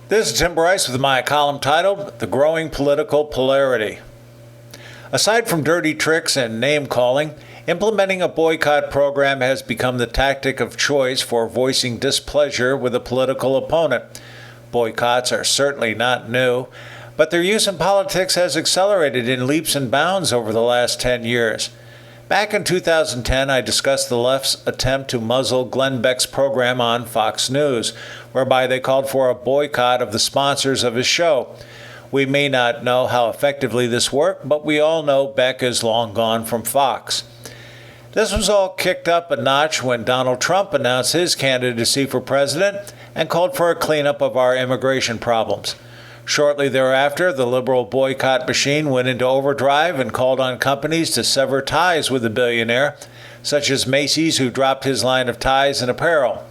This is Tim Bryce with my column titled The Growing Political Polarity. Aside from dirty tricks and name-calling, implementing a boycott program has become the tactic of choice for voicing displeasure with a political opponent. Boycotts are certainly not new, but their use in politics has accelerated in leaps and bounds over the last 10 years. Back in 2010, I discussed the left's attempt to muzzle Glenn Beck's program on Fox News, whereby they called for a boycott of the sponsors of his show. We may not know how effectively this worked, but we all know Beck is long gone from Fox. This was all kicked up a notch when Donald Trump announced his candidacy for president and called for a cleanup of our immigration problems. Shortly thereafter, the liberal boycott machine went into overdrive and called on companies to sever ties with the billionaire, such as Macy's, who dropped his line of ties and apparel.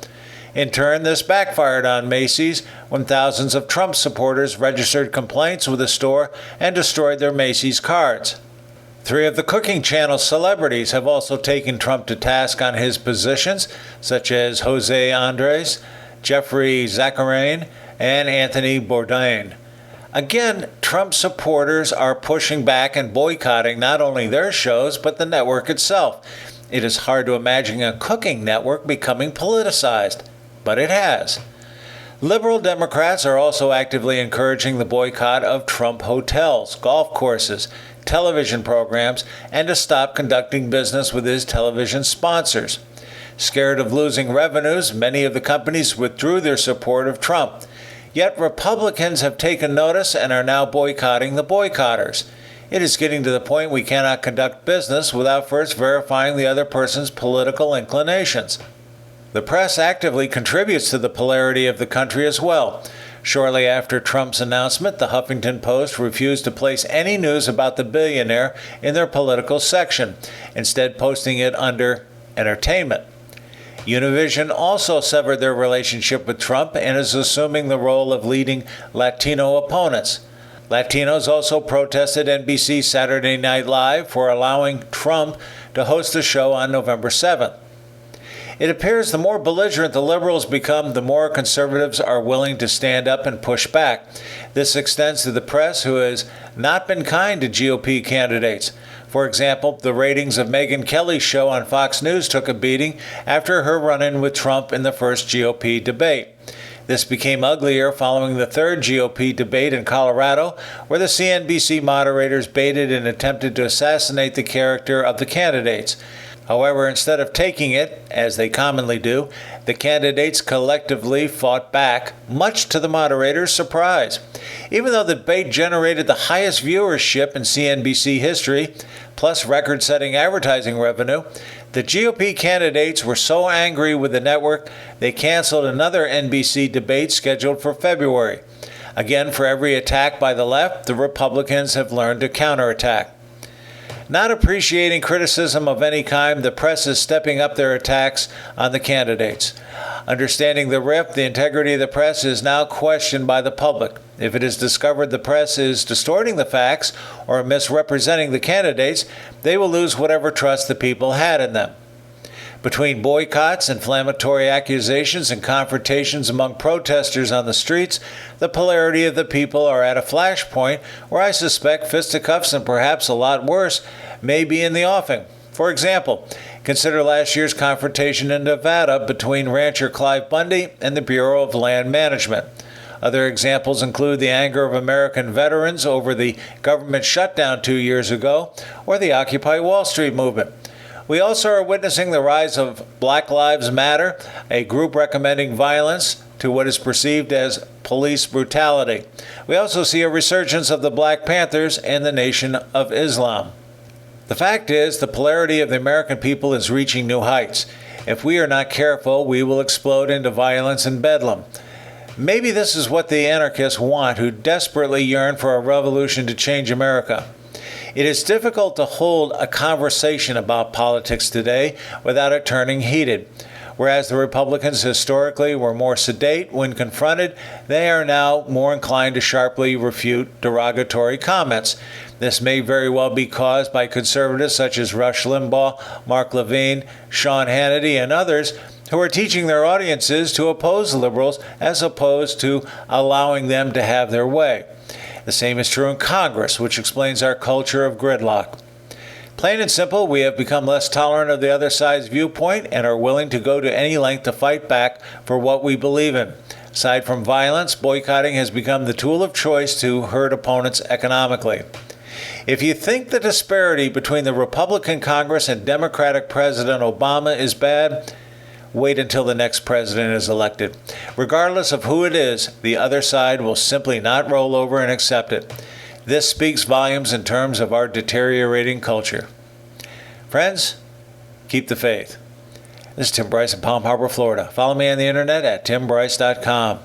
In turn, this backfired on Macy's when thousands of Trump supporters registered complaints with the store and destroyed their Macy's cards. 3 of the Cooking Channel celebrities have also taken Trump to task on his positions, such as Jose Andres, Jeffrey Zacharian, and Anthony Bourdain. Again, Trump supporters are pushing back and boycotting not only their shows, but the network itself. It is hard to imagine a cooking network becoming politicized, but it has. Liberal Democrats are also actively encouraging the boycott of Trump hotels, golf courses, television programs, and to stop conducting business with his television sponsors. Scared of losing revenues, many of the companies withdrew their support of Trump. Yet Republicans have taken notice and are now boycotting the boycotters. It is getting to the point we cannot conduct business without first verifying the other person's political inclinations. The press actively contributes to the polarity of the country as well. Shortly after Trump's announcement, the Huffington Post refused to place any news about the billionaire in their political section, instead posting it under entertainment. Univision also severed their relationship with Trump and is assuming the role of leading Latino opponents. Latinos also protested NBC's Saturday Night Live for allowing Trump to host the show on November 7th. It appears the more belligerent the liberals become, the more conservatives are willing to stand up and push back. This extends to the press, who has not been kind to GOP candidates. For example, the ratings of Megyn Kelly's show on Fox News took a beating after her run-in with Trump in the first GOP debate. This became uglier following the third GOP debate in Colorado, where the CNBC moderators baited and attempted to assassinate the character of the candidates. However, instead of taking it, as they commonly do, the candidates collectively fought back, much to the moderator's surprise. Even though the debate generated the highest viewership in CNBC history, plus record-setting advertising revenue, the GOP candidates were so angry with the network, they canceled another NBC debate scheduled for February. Again, for every attack by the left, the Republicans have learned to counterattack. Not appreciating criticism of any kind, the press is stepping up their attacks on the candidates. Understanding the rift, the integrity of the press is now questioned by the public. If it is discovered the press is distorting the facts or misrepresenting the candidates, they will lose whatever trust the people had in them. Between boycotts, inflammatory accusations, and confrontations among protesters on the streets, the polarity of the people are at a flashpoint where I suspect fisticuffs and perhaps a lot worse may be in the offing. For example, consider last year's confrontation in Nevada between rancher Clive Bundy and the Bureau of Land Management. Other examples include the anger of American veterans over the government shutdown 2 years ago or the Occupy Wall Street movement. We also are witnessing the rise of Black Lives Matter, a group recommending violence to what is perceived as police brutality. We also see a resurgence of the Black Panthers and the Nation of Islam. The fact is, the polarity of the American people is reaching new heights. If we are not careful, we will explode into violence and bedlam. Maybe this is what the anarchists want, who desperately yearn for a revolution to change America. It is difficult to hold a conversation about politics today without it turning heated. Whereas the Republicans historically were more sedate when confronted, they are now more inclined to sharply refute derogatory comments. This may very well be caused by conservatives such as Rush Limbaugh, Mark Levine, Sean Hannity, and others who are teaching their audiences to oppose liberals as opposed to allowing them to have their way. The same is true in Congress, which explains our culture of gridlock. Plain and simple, we have become less tolerant of the other side's viewpoint and are willing to go to any length to fight back for what we believe in. Aside from violence, boycotting has become the tool of choice to hurt opponents economically. If you think the disparity between the Republican Congress and Democratic President Obama is bad, wait until the next president is elected. Regardless of who it is, the other side will simply not roll over and accept it. This speaks volumes in terms of our deteriorating culture. Friends, keep the faith. This is Tim Bryce in Palm Harbor, Florida. Follow me on the internet at timbryce.com.